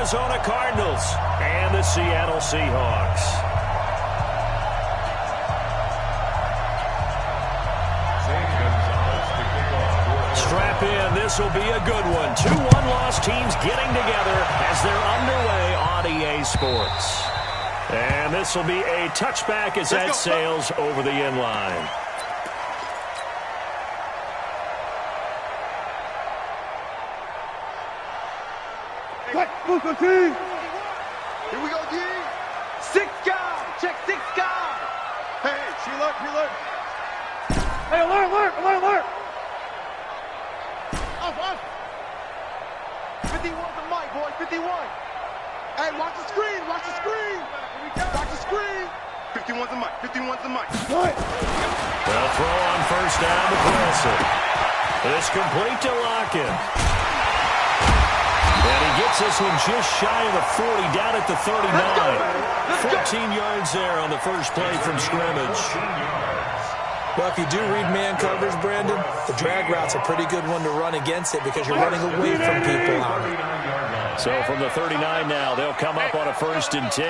Arizona Cardinals and the Seattle Seahawks. Strap in. This will be a good one. 2 one-loss teams getting together as they're underway on EA Sports. And this will be a touchback as that sails over the end line. Here we go, D. 6 guard. Check 6 guard. Hey, she alert. Hey, alert. Off. 51's the mic, boy. 51. Hey, watch the screen. Watch the screen. 51's the mic. What? They'll throw on first down to Wilson. It's complete to Lockett. And he gets this one just shy of the 40, down at the 39. 14 yards there on the first play from scrimmage. Well, if you do read man coverage, Brandon, the drag route's a pretty good one to run against it because you're running away from people out. So from the 39 now, they'll come up on a 1st and 10.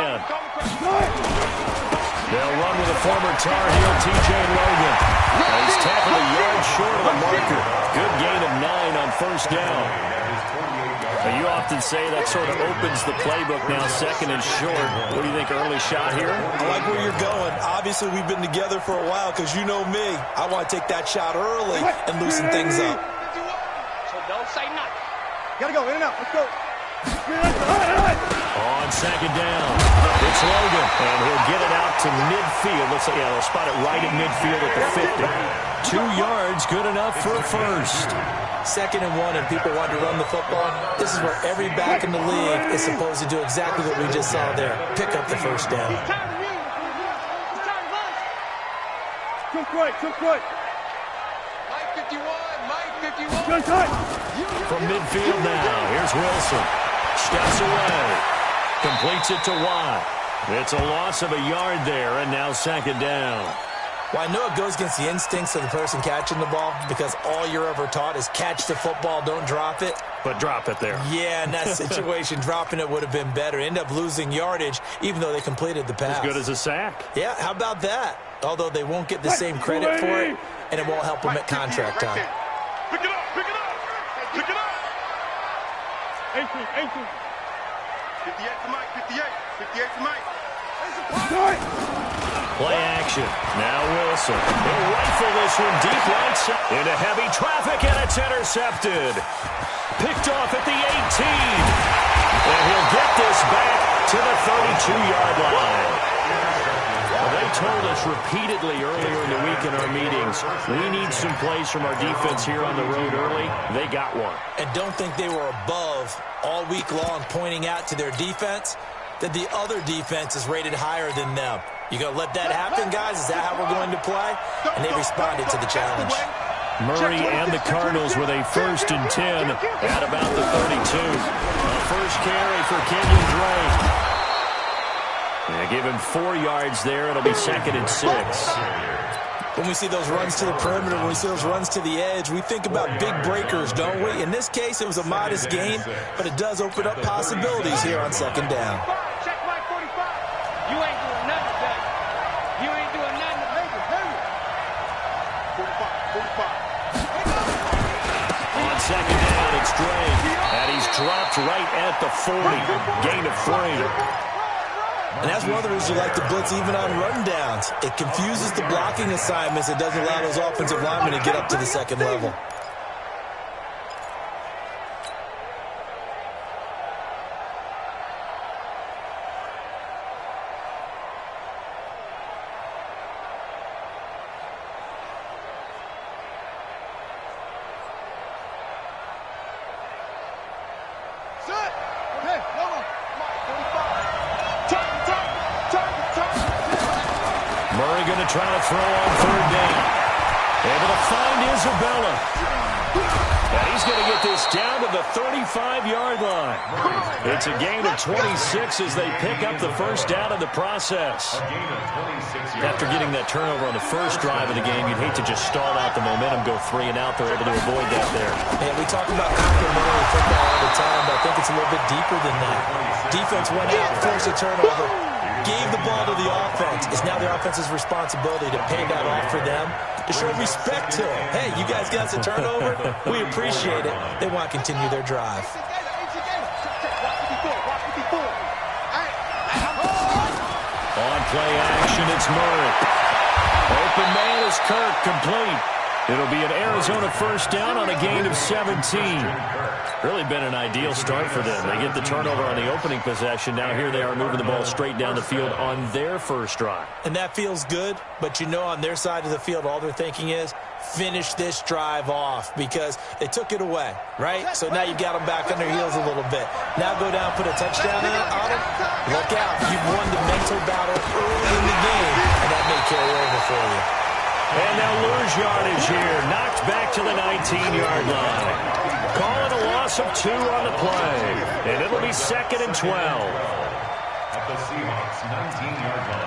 They'll run with a former Tar Heel, T.J. Logan. And he's tackled a yard short of the marker. Good gain of 9 on first down. Now, you often say that sort of opens the playbook now, 2nd and short. What do you think, early shot here? I like where you're going. Obviously, we've been together for a while because you know me. I want to take that shot early and loosen things up. So don't say nothing. Gotta go, in and out. Let's go. On 2nd down, it's Logan, and he'll get it out to midfield. Looks like, they'll spot it right at midfield at the 50. 2 yards, good enough for a first. 2nd and 1, and people want to run the football. This is where every back in the league is supposed to do exactly what we just saw there. Pick up the first down. Mike 51. From midfield now, here's Wilson. Steps away. Completes it to Watt. It's a loss of a yard there, and now 2nd down. Well, I know it goes against the instincts of the person catching the ball because all you're ever taught is catch the football, don't drop it. But drop it there. Yeah, in that situation, dropping it would have been better. End up losing yardage, even though they completed the pass. As good as a sack. Yeah, how about that? Although they won't get the same credit for it, and it won't help them at contract time. Pick it up. 58 to Mike. 58 to Mike. Play action. Now Wilson. He'll rifle this one deep right side. Into heavy traffic, and it's intercepted. Picked off at the 18. And he'll get this back to the 32-yard line. Well, they told us repeatedly earlier in the week in our meetings, we need some plays from our defense here on the road early. They got one. And don't think they were above all week long pointing out to their defense that the other defense is rated higher than them. You going to let that happen, guys? Is that how we're going to play? And they responded to the challenge. Murray and the Cardinals with a 1st and 10 at about the 32. A first carry for Kenyon Drake. They give him 4 yards there. It'll be 2nd and 6. When we see those runs to the perimeter, when we see those runs to the edge, we think about big breakers, don't we? In this case, it was a modest gain, but it does open up possibilities here on 2nd down. Check Mike 45. You ain't doing nothing today. You ain't doing nothing to make it. 45. On 2nd down, it's Drake. And he's dropped right at the 40. Gain of 3. And that's one of the reasons you like to blitz even on rundowns. It confuses the blocking assignments. It doesn't allow those offensive linemen to get up to the 2nd level. Murray going to try to throw on 3rd down. Able to find Isabella. And he's going to get this down to the 35-yard line. It's a gain of 26 as they pick up the first down in the process. After getting that turnover on the first drive of the game, you'd hate to just stall out the momentum, go 3 and out. They're able to avoid that there. Yeah, we talk about complementary football all the time, but I think it's a little bit deeper than that. Defense went out, forced a turnover, gave the ball to the offense. It's now the offense's responsibility to pay that off for them, to show respect to them. Hey, you guys got us a turnover. We appreciate it. They want to continue their drive. On play action, it's Murray. Open man is Kirk, complete. It'll be an Arizona first down on a gain of 17. Really been an ideal start for them. They get the turnover on the opening possession. Now here they are moving the ball straight down the field on their first drive. And that feels good, but you know on their side of the field, all they're thinking is, finish this drive off because they took it away, right? So now you've got them back on their heels a little bit. Now go down, put a touchdown on them. Look out. You've won the mental battle early in the game, and that may carry over for you. And now Lure's yardage here, knocked back to the 19-yard line. Calling a loss of 2 on the play, and it'll be 2nd and 12. At the Seahawks 19-yard line.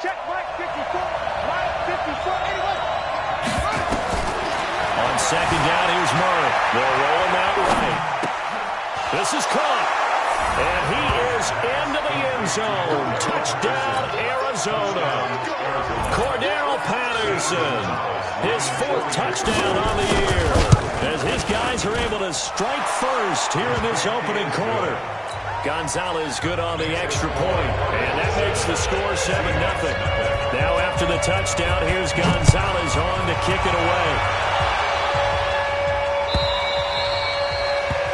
Check, Mike 54. Mike 54. Anyway. On second down, here's Murray. They'll roll him out right. This is caught. And he is into the end zone. Touchdown, Arizona. Cordero Patterson. His 4th touchdown on the year. As his guys are able to strike first here in this opening quarter. Gonzalez good on the extra point. And that makes the score 7-0. Now after the touchdown, here's Gonzalez on to kick it away.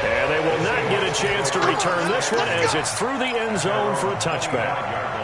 And they will not get a chance to return this one as it's through the end zone for a touchback.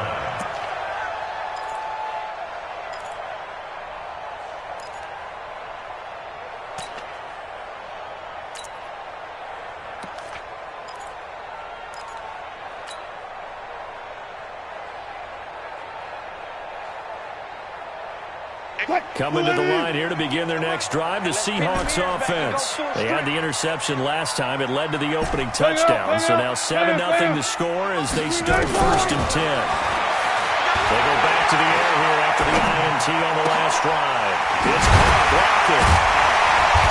Coming to the line here to begin their next drive, the Seahawks offense. They had the interception last time. It led to the opening touchdown. So now 7-0 to score as they start 1st and 10. They go back to the air here after the INT on the last drive. It's caught, blocking.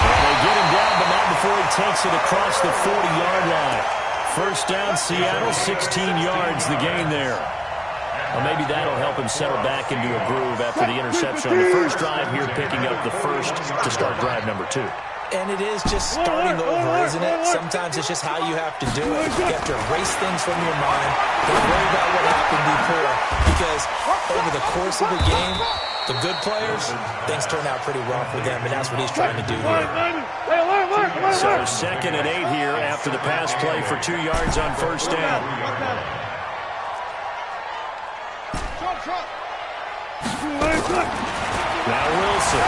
And they get him down, but not before he takes it across the 40-yard line. First down, Seattle, 16 yards the gain there. Well, maybe that'll help him settle back into a groove after the interception on the first drive here, picking up the first to start drive number 2. And it is just starting over, isn't it? Sometimes it's just how you have to do it. You have to erase things from your mind. Don't worry about what happened before. Because over the course of the game, the good players, things turn out pretty well for them, and that's what he's trying to do here. So 2nd and 8 here after the pass play for 2 yards on first down. Now Wilson,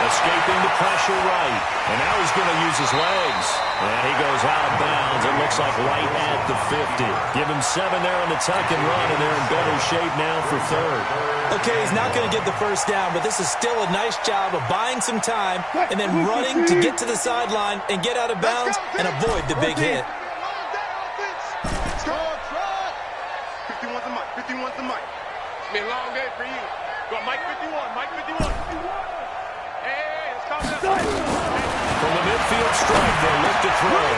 escaping the pressure right, and now he's going to use his legs. And he goes out of bounds, it looks like right at the 50. Give him 7 there on the tuck and run, and they're in better shape now for 3rd. Okay, he's not going to get the first down, but this is still a nice job of buying some time and then running to get to the sideline and get out of bounds and avoid the big hit. 51's the mic. 51's the mic. It's been a long day for you. Go on, Mike 51. Mike 51. Hey, let's calm down. From the midfield strike, they'll look to throw.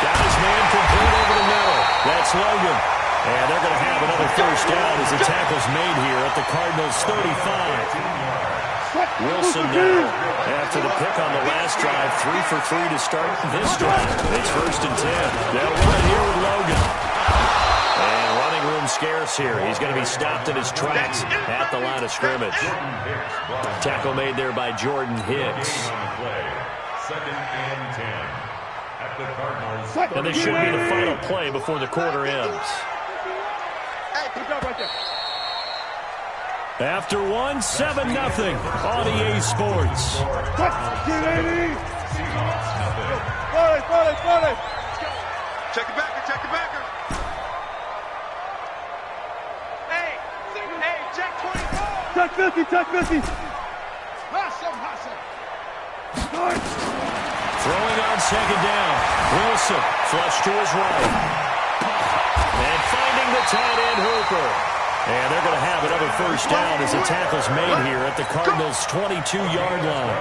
Got his man complete over the middle. That's Logan. And they're going to have another first down as the tackle's made here at the Cardinals' 35. Wilson now, after the pick on the last drive, 3 for 3 to start this drive. It's 1st and 10. They'll run it here with Logan. And running room scarce here. He's going to be stopped in his tracks at the line of scrimmage. Tackle made there by Jordan Hicks. 2nd and 10. At the Cardinals. And this should be the final play before the quarter ends. After one, 7-0 on EA Sports. Seahawks, nothing. Check it backer, check it backer. Hey, check 24. Check 50, check 50. Hustle. Throwing on second down. Wilson, flush to his right. And finding the tight end, Hooper. And they're going to have another first down as the tackle's made here at the Cardinals' 22-yard line.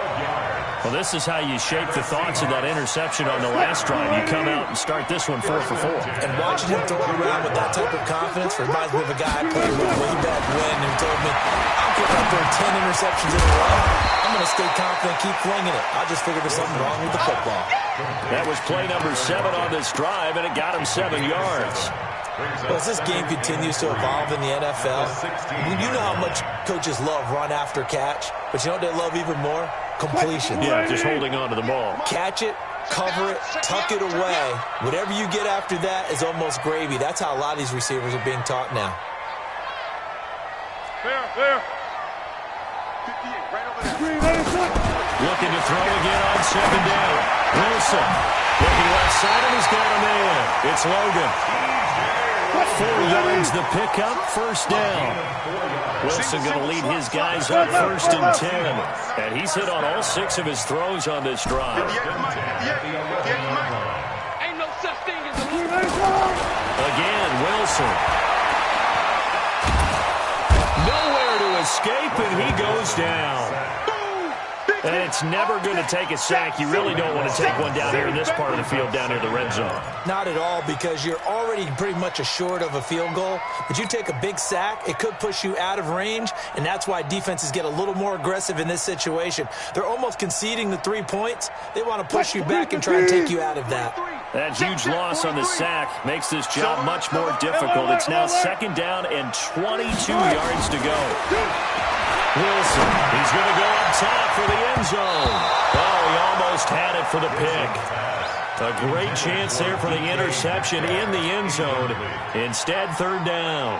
Well, this is how you shape the thoughts of that interception on the last drive. You come out and start this one 4 for 4. And watching him throw it around with that type of confidence reminds me of a guy I played with way back when who told me, I'll get out there 10 interceptions in a row. I'm going to stay confident, keep flinging it. I just figured there's something wrong with the football. That was play number 7 on this drive, and it got him 7 yards. Well, as this game continues to evolve in the NFL, you know how much coaches love run after catch, but you know what they love even more? Completion. Yeah, just holding on to the ball. Catch it, cover it, tuck it away. Whatever you get after that is almost gravy. That's how a lot of these receivers are being taught now. Fair. 58, right over there. Looking to throw again on second down. Wilson looking left side, and he's got a man. It's Logan. 4 yards the pickup, first down. Wilson going to lead his guys on 1st and 10. And he's hit on all 6 of his throws on this drive. Ain't no such thing as a Again, Wilson. Nowhere to escape, and he goes down. And it's never going to take a sack. You really don't want to take one down here in this part of the field, down near the red zone. Not at all, because you're already pretty much assured of a field goal. But you take a big sack, it could push you out of range, and that's why defenses get a little more aggressive in this situation. They're almost conceding the 3 points. They want to push you back and try and take you out of that. That huge loss on the sack makes this job much more difficult. It's now 2nd down and 22 yards to go. Wilson, he's going to go up top for the end zone. Oh, he almost had it for the pick. A great chance there for the interception in the end zone. Instead, 3rd down.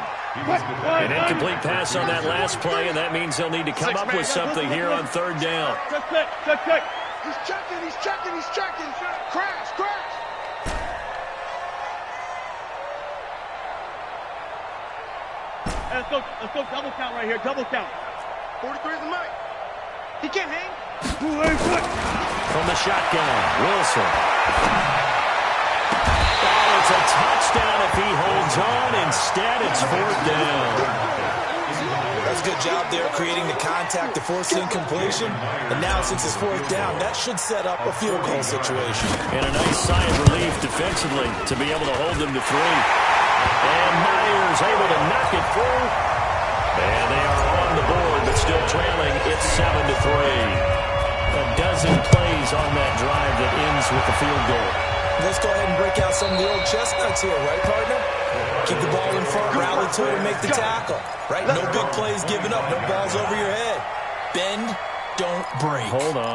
An incomplete pass on that last play, and that means they'll need to come up with something here on 3rd down. Check. He's checking. Crash. Let's go double count right here, double count. 43 is the mic. He can't hang. From the shotgun, Wilson. Oh, it's a touchdown if he holds on. Instead, it's 4th down. That's a good job there creating the contact to force the incompletion. And now, since it's 4th down, that should set up a field goal situation. And a nice sigh of relief defensively to be able to hold them to 3. And Myers able to knock it through. And they are on the board, but still trailing. It's 7-3. A dozen plays on that drive that ends with the field goal. Let's go ahead and break out some of the old chestnuts here, right, partner? Keep the ball in front, rally to it, and make the tackle. Right? No big plays given up, no balls over your head. Bend, don't break. Hold on.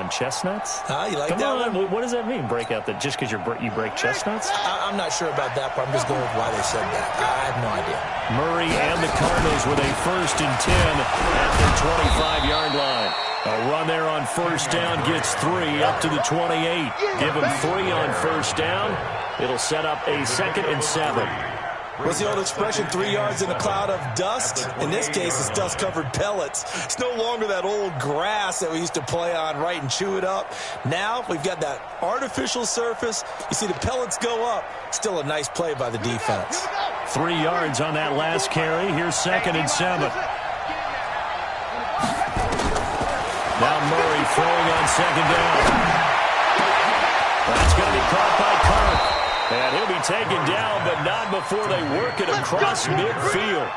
Chestnuts? You like Come that on. one? What does that mean? Break out just because you break chestnuts? I'm not sure about that, but I'm just going with why they said that. I have no idea. Murray and the Cardinals with a 1st and 10 at their 25-yard line. A run there on 1st down gets 3 up to the 28. Give them 3 on 1st down. It'll set up a 2nd and 7. What's the old expression, 3 yards in a cloud of dust? In this case, it's dust-covered pellets. It's no longer that old grass that we used to play on, right, and chew it up. Now we've got that artificial surface. You see the pellets go up. Still a nice play by the defense. 3 yards on that last carry. Here's 2nd and 7. Now Murray throwing on 2nd down. That's going to be caught by Kirk. And he'll be taken down, but not before they work it across midfield.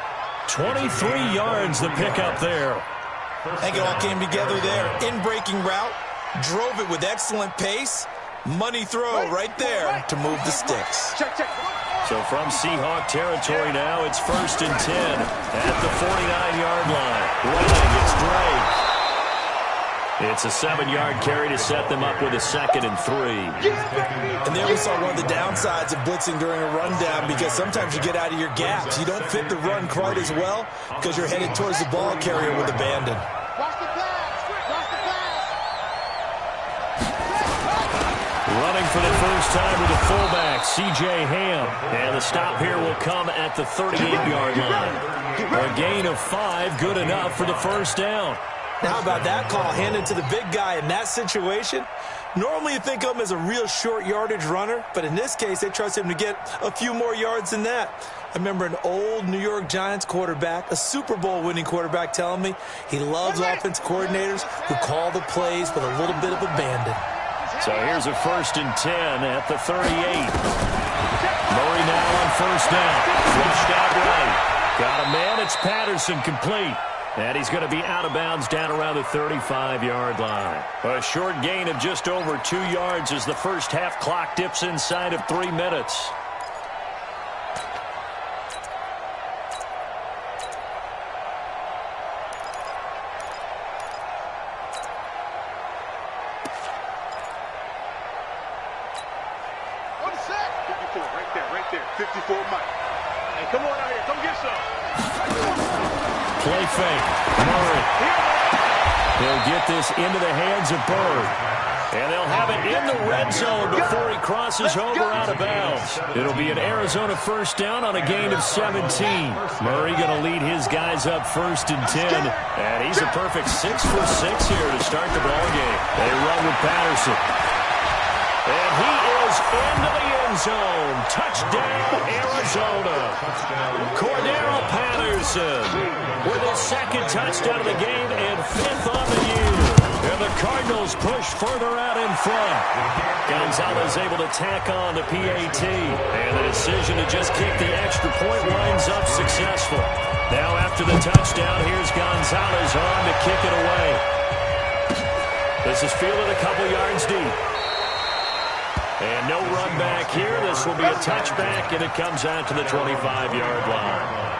23 yards the pickup there. I think it all came together there. In-breaking route, drove it with excellent pace. Money throw right there to move the sticks. So from Seahawk territory now, it's 1st and 10 at the 49-yard line. Running, it's Drake. It's a 7-yard carry to set them up with a 2nd and 3. And there we saw one of the downsides of blitzing during a rundown, because sometimes you get out of your gaps. You don't fit the run quite as well because you're headed towards the ball carrier with abandon. Watch the pass. Running for the first time with the fullback, C.J. Ham. And the stop here will come at the 38-yard line. A gain of 5, good enough for the first down. Now, how about that call handed to the big guy in that situation? Normally you think of him as a real short yardage runner, but in this case they trust him to get a few more yards than that. I remember an old New York Giants quarterback, a Super Bowl winning quarterback, telling me he loves offense coordinators who call the plays with a little bit of abandon. So here's a 1st and 10 at the 38. Murray now on first down. Flushed out right. Got a man. It's Patterson, complete. And he's going to be out of bounds down around the 35-yard line. A short gain of just over 2 yards as the first half clock dips inside of 3 minutes. On the sack. 54, right there. 54, Mike. Hey, come on out here. Come get some. Play fake. Murray. He'll get this into the hands of Bird. And they'll have it in the red zone before he crosses over out of bounds. It'll be an Arizona first down on a gain of 17. Murray going to lead his guys up 1st and 10. And he's a perfect 6 for 6 here to start the ball game. They run with Patterson. And he is into the end zone. Touchdown, Arizona. Cordero Patterson with his 2nd touchdown of the game and 5th on the year. And the Cardinals push further out in front. Gonzalez able to tack on the PAT. And the decision to just kick the extra point winds up successful. Now after the touchdown, here's Gonzalez on to kick it away. This is fielded a couple yards deep. And no run back here. This will be a touchback, and it comes out to the 25-yard line.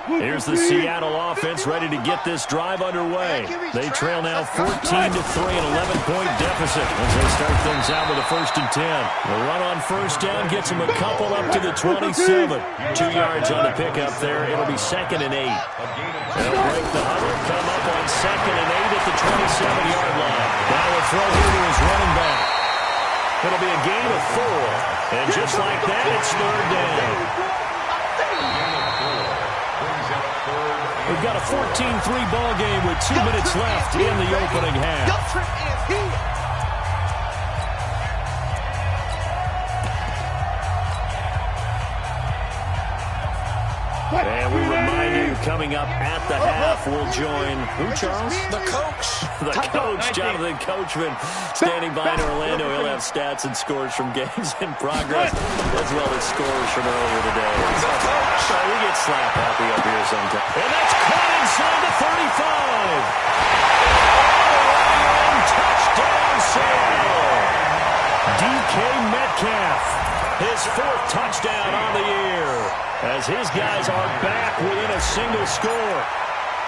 Here's the Seattle offense ready to get this drive underway. They trail now 14-3, an 11-point deficit as they start things out with a 1st and 10. The run on first down gets them a couple up to the 27. 2 yards on the pickup there. It'll be 2nd and 8. They'll break the huddle, come up on 2nd and 8 at the 27-yard line. Now a throw here to his running back. It'll be a gain of 4. And just like that, it's 3rd down. We've got a 14-3 ball game with 2 minutes left in the opening half. And we remind you, coming up at the half, we'll join, who, Charles? The coach. The coach, Jonathan Coachman, standing by in Orlando. He'll have stats and scores from games in progress, as well as scores from earlier today. So we get slap happy up here sometimes. And that's caught inside the 35. And touchdown, Seattle. DK Metcalf, his 4th touchdown on the year, as his guys are back within a single score.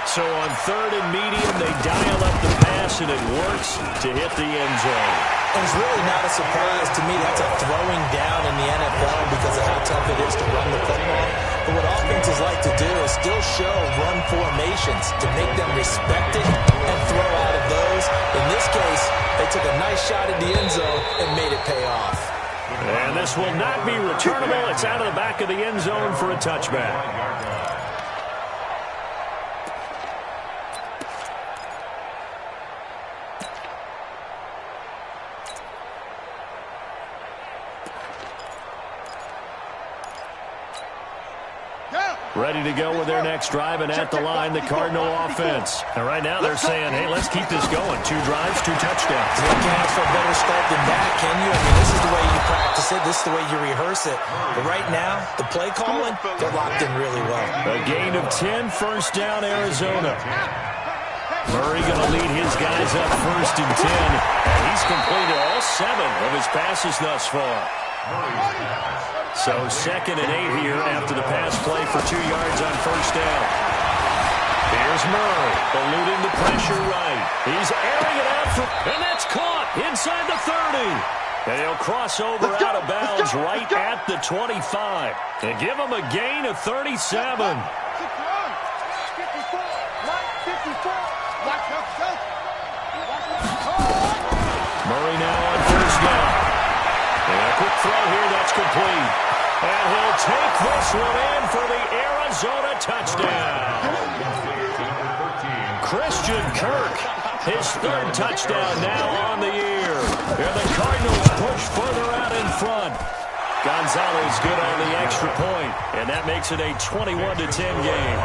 So on 3rd and medium, they dial up the pass, and it works to hit the end zone. And it's really not a surprise to me. That's a throwing down in the NFL because of how tough it is to run the football. But what offenses like to do is still show run formations to make them respect it and throw out of those. In this case, they took a nice shot at the end zone and made it pay off. And this will not be returnable. It's out of the back of the end zone for a touchback. Ready to go with their next drive, and at the line, the Cardinal offense. And right now they're saying, hey, let's keep this going. 2 drives, 2 touchdowns. You can't ask for a better start than that, can you? I mean, this is the way you practice it. This is the way you rehearse it. But right now, the play calling, they're locked in really well. A gain of 10, first down, Arizona. Murray going to lead his guys up 1st and 10. And he's completed all 7 of his passes thus far. So 2nd and 8 here after the pass play for 2 yards on first down. Here's Murray, eluding the pressure right. He's airing it out, and that's caught inside the 30. And he'll cross over out of bounds right at the 25. And give him a gain of 37. Murray now on first down. And a quick throw here that's complete. And he'll take this one in for the Arizona touchdown. Christian Kirk, his third touchdown now on the year. And the Cardinals push further out in front. Gonzalez good on the extra point, and that makes it a 21-10 game.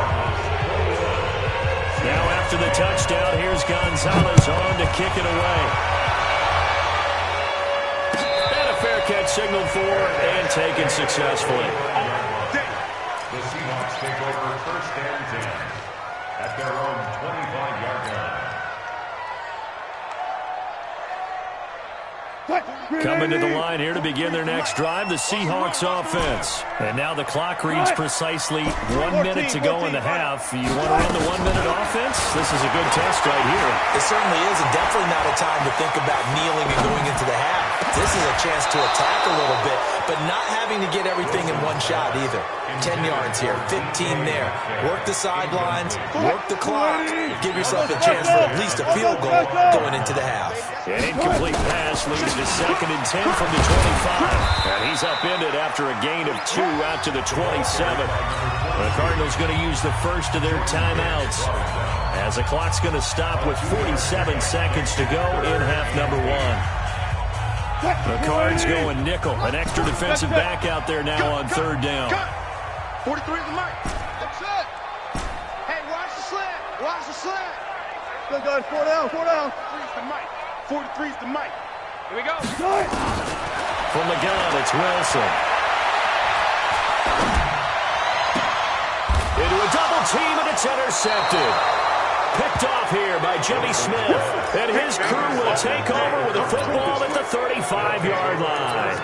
Now after the touchdown, here's Gonzalez on to kick it away. And a fair catch signaled for and taken successfully. The Seahawks take over first and 10 at their own 25-yard line. Coming to the line here to begin their next drive, the Seahawks offense. And now the clock reads precisely 1 minute to go in the half. You want to run the 1 minute offense? This is a good test right here. It certainly is, and definitely not a time to think about kneeling and going into the half. This is a chance to attack a little bit, but not having to get everything in one shot either. 10 yards here, 15 there. Work the sidelines, work the clock. Give yourself a chance for at least a field goal going into the half. An incomplete pass leads to second and 10 from the 25. And he's upended after a gain of 2 out to the 27. The Cardinals going to use the first of their timeouts, as the clock's going to stop with 47 seconds to go in half number 1. The Cards going nickel. An extra defensive back out there now on third down. 43 is the mic. That's it. Hey, watch the slant. Watch the slant. Go, guys. 4 down. 4 down. 43 is the mic. 43 is the mic. Here we go. From the gun, it's Wilson. Into a double team, and it's intercepted. Picked off here by Jimmy Smith. And his crew will take over with a football at the 35-yard line.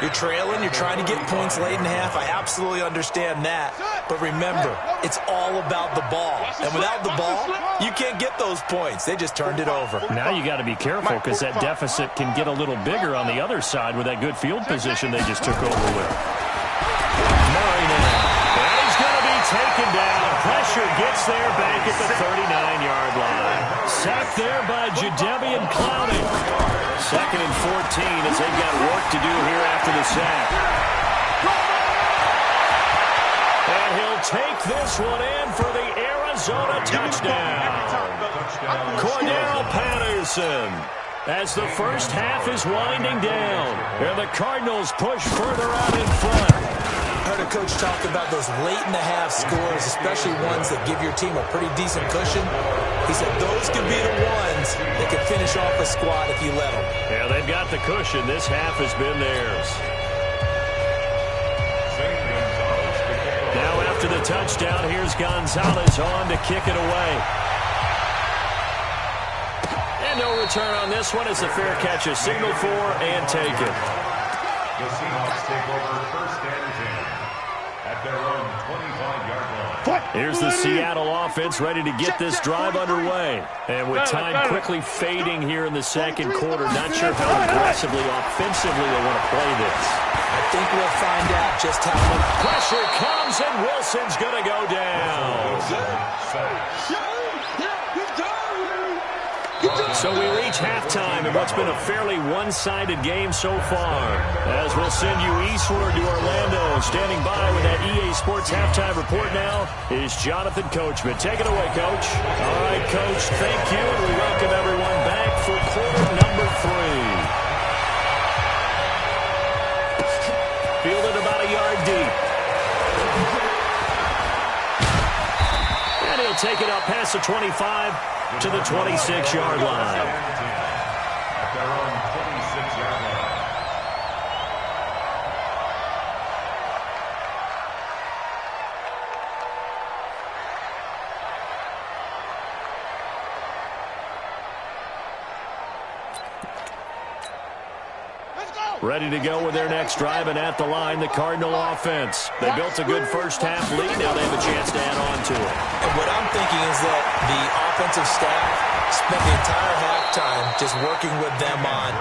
You're trailing, you're trying to get points late in half. I absolutely understand that. But remember, it's all about the ball. And without the ball, you can't get those points. They just turned it over. Now you got to be careful, because that deficit can get a little bigger on the other side with that good field position they just took over with. Murray now. And he's going to be taken down. Pressure gets there back at the 39-yard line. Sacked there by Jadeveon Clowney. Second and 14 as they've got work to do here after the sack. And he'll take this one in for the Arizona touchdown. Cordell Patterson, as the first half is winding down. And the Cardinals push further out in front. I heard a coach talk about those late-in-the-half scores, especially ones that give your team a pretty decent cushion. He said those could be the ones that could finish off a squad if you let them. Yeah, they've got the cushion. This half has been theirs. Now after the touchdown, here's Gonzalez on to kick it away. And no return on this one as the fair catch is signaled for and taken. The Seahawks take over first and 10 at their own 25-yard line. Here's the Seattle offense ready to get this drive underway. And with time quickly fading here in the second quarter, not sure how aggressively, offensively they want to play this. I think we'll find out just how much Pressure comes, and Wilson's going to go down. So we reach halftime in what's been a fairly one-sided game so far. As we'll send you eastward to Orlando. Standing by with that EA Sports halftime report now is Jonathan Coachman. Take it away, Coach. All right, Coach, thank you, and we welcome everyone back for quarter number 3. Fielded about a yard deep. And he'll take it up past the 25 to the 26-yard line. At their own 26-yard line. Let's go. Ready to go with their next drive, and at the line, the Cardinal offense. They built a good first-half lead. Now they have a chance to add on to it. And what I'm thinking is that the offensive staff spent the entire halftime just working with them on,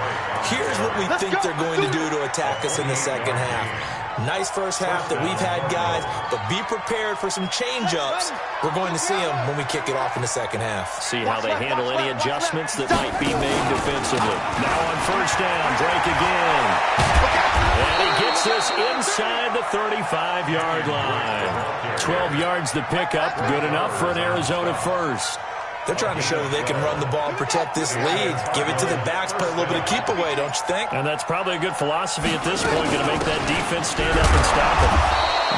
here's what we think they're going to do to attack us in the second half. Nice first half that we've had, guys, but be prepared for some change-ups. We're going to see them when we kick it off in the second half. See how they handle any adjustments that might be made defensively. Now on first down, Drake again. And he gets this inside the 35-yard line. 12 yards the pickup, good enough for an Arizona first. They're trying to show that they can run the ball and protect this lead. Give it to the backs, play a little bit of keep away, don't you think? And that's probably a good philosophy at this point, going to make that defense stand up and stop them.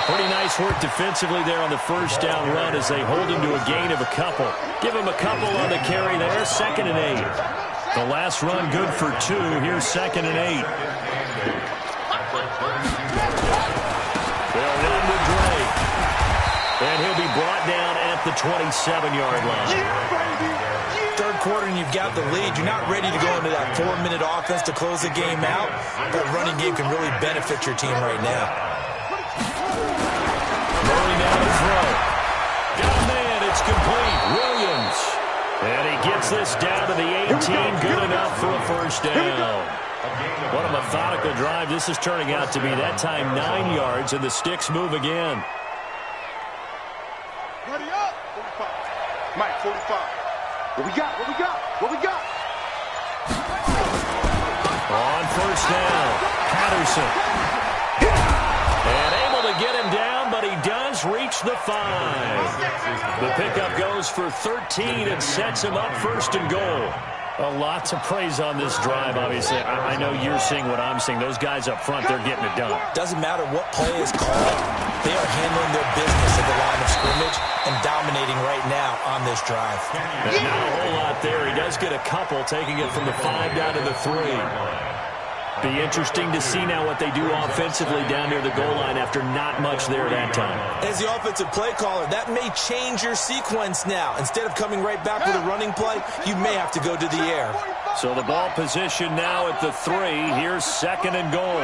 Pretty nice work defensively there on the first down run as they hold him to a gain of a couple. Give him a couple on the carry there, 2nd and 8. The last run good for 2. Here's 2nd and 8. They'll run to Drake. And he'll be brought down at the 27-yard line. Third quarter and you've got the lead. You're not ready to go into that 4-minute offense to close the game out. That running game can really benefit your team right now. Murray now to throw. Got a man. It's complete. Williams. And he gets this down to the 18. Good enough for a first down. What a methodical drive this is turning out to be. That time 9 yards, and the sticks move again. Ready up. 45. Mike, 45. What we got? What we got? What we got? On first down, Patterson. And able to get him down, but he does reach the 5. The pickup goes for 13 and sets him up 1st and goal. Lots of praise on this drive, obviously. I know you're seeing what I'm seeing. Those guys up front, they're getting it done. Doesn't matter what play is called. They are handling their business at the line of scrimmage and dominating right now on this drive. And not a whole lot there. He does get a couple, taking it from the 5 down to the 3. Be interesting to see now what they do offensively down near the goal line after not much there that time. As the offensive play caller, that may change your sequence now. Instead of coming right back with a running play, you may have to go to the air. So the ball position now at the 3. Here's 2nd and goal.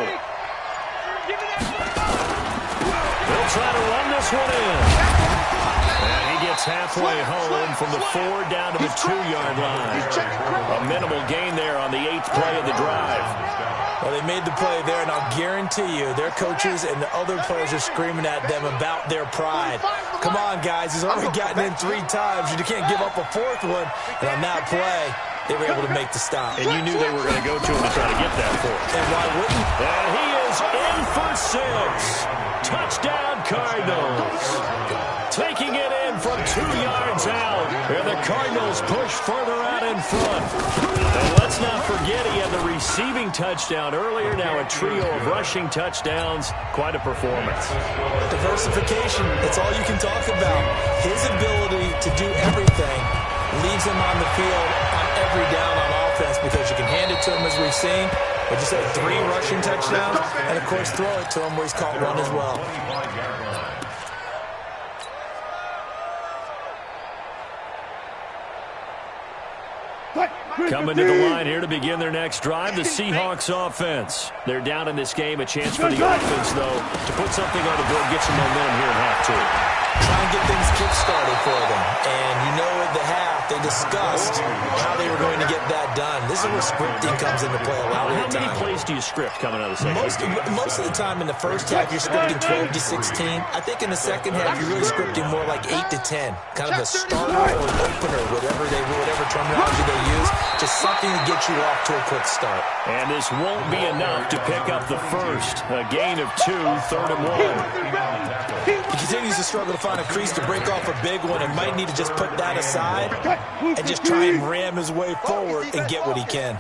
They'll try to run this one in. And he gets halfway home from the 4 down to the 2-yard line. A minimal gain there on the 8th play of the drive. Well, they made the play there, and I'll guarantee you their coaches and the other players are screaming at them about their pride. Come on, guys. He's already gotten in 3 times. You can't give up a 4th one. And on that play, they were able to make the stop. And you knew they were going to go to him to try to get that 4th. And why wouldn't? And he is in for 6. Touchdown, Cardinals. Taking it in from 2 yards out. And the Cardinals push further out in front. And let's not forget he had the receiving touchdown earlier. Now a trio of rushing touchdowns. Quite a performance. Diversification. That's all you can talk about. His ability to do everything leaves him on the field on every down on offense because you can hand it to him as we've seen. But you said 3 rushing touchdowns, and of course throw it to him where he's caught 1 as well. Coming to the line here to begin their next drive, the Seahawks offense. They're down in this game. A chance for the offense, though, to put something on the board, get some momentum here in half 2. Try and get things kick-started for them. And you know at the half, they discussed how they were going to get that done. This is where scripting comes into play a lot of the time. How many plays do you script coming out of the second? Most of the time in the first half, you're scripting 12 to 16. I think in the second half, you're really scripting more like 8 to 10. Kind of a starter or an opener, whatever terminology they use. Just something to get you off to a quick start. And this won't be enough to pick up the first. A gain of 2, 3rd and 1. He continues to struggle to find a crease to break off a big one and might need to just put that aside and just try and ram his way forward and get what he can.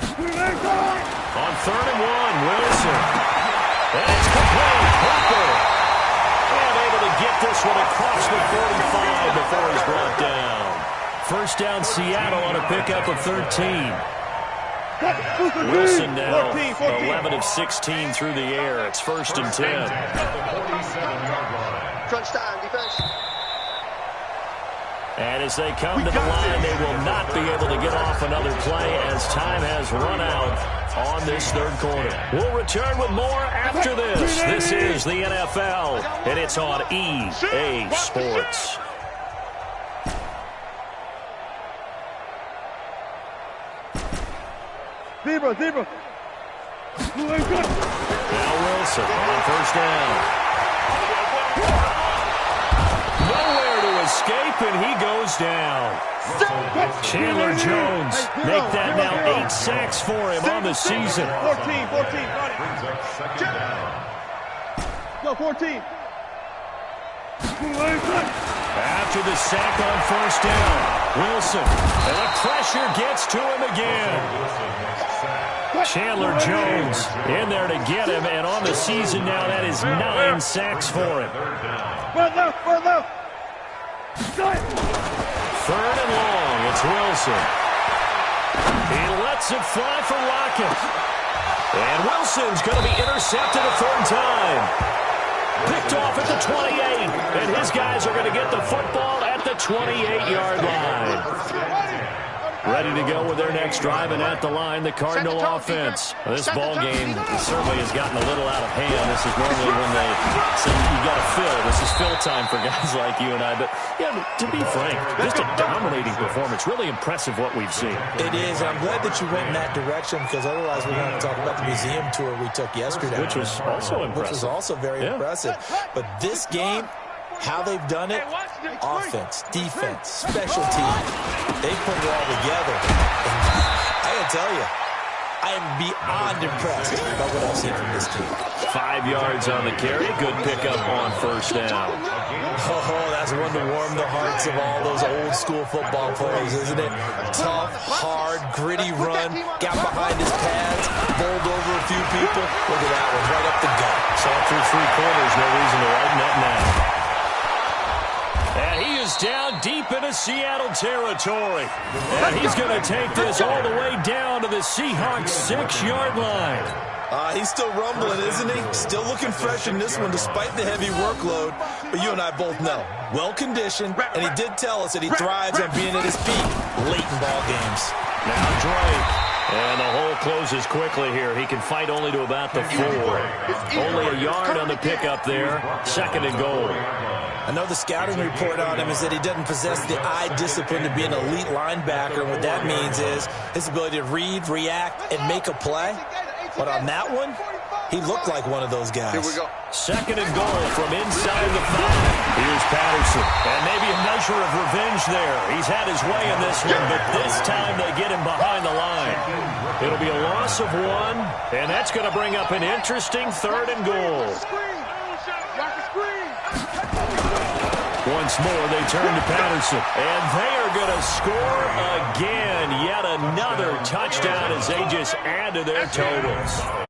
On 3rd and 1, Wilson. And it's complete. Hooper. And able to get this one across the 45 before he's brought down. First down, Seattle on a pickup of 13. Wilson now 11 of 16 through the air. It's 1st and 10. Crunch time, defense. And as they come to the line, they will not be able to get off another play as time has run out on this third quarter. We'll return with more after this. This is the NFL, and it's on EA Sports. Zebra. Now Wilson on first down. Nowhere to escape, and he goes down. Chandler Jones make that now 8 sacks for him on the season. 14. Go, 14. After the sack on first down, Wilson, and the pressure gets to him again. Chandler Jones in there to get him, and on the season now, that is 9 sacks for him. Run left. Third and long, it's Wilson. He lets it fly for Lockett. And Wilson's going to be intercepted a third time. Picked off at the 28, and his guys are going to get the football at the 28-yard line. Ready to go with their next drive, and at the line, the Cardinal offense. This ball game certainly has gotten a little out of hand. This is normally when they say you got to fill. This is fill time for guys like you and I. But, yeah, to be frank, just a dominating performance. Really impressive what we've seen. It is. I'm glad that you went in that direction, because otherwise we're going to talk about the museum tour we took yesterday. Which was also impressive. Which was also very impressive. But this game, how they've done it, offense, defense, special teams, they put it all together. And I got to tell you, I am beyond impressed by what I've seen from this team. 5 yards on the carry. Good pickup on first down. Oh, that's one to warm the hearts of all those old school football players, isn't it? Tough, hard, gritty run, got behind his pads, bowled over a few people. Look at that one, right up the gut. Saw through 3 quarters, no reason to widen that now. And he is down deep into Seattle territory. And he's going to take this all the way down to the Seahawks 6-yard line. He's still rumbling, isn't he? Still looking fresh in this one despite the heavy workload. But you and I both know, well-conditioned, and he did tell us that he thrives on being at his peak late in ball games. Now Drake. And the hole closes quickly here. He can fight only to about the 4. Only a yard on the pickup there. 2nd and goal. I know the scouting report on him is that he doesn't possess the eye discipline to be an elite linebacker. What that means is his ability to read, react, and make a play. But on that one, he looked like one of those guys. Here we go. 2nd and goal from inside the 5. Here's Patterson. And maybe a measure of revenge there. He's had his way in this one, but this time they get him behind the line. It'll be a loss of 1, and that's going to bring up an interesting 3rd and goal. Once more, they turn to Patterson, and they are going to score again. Yet another touchdown as they just add to their totals.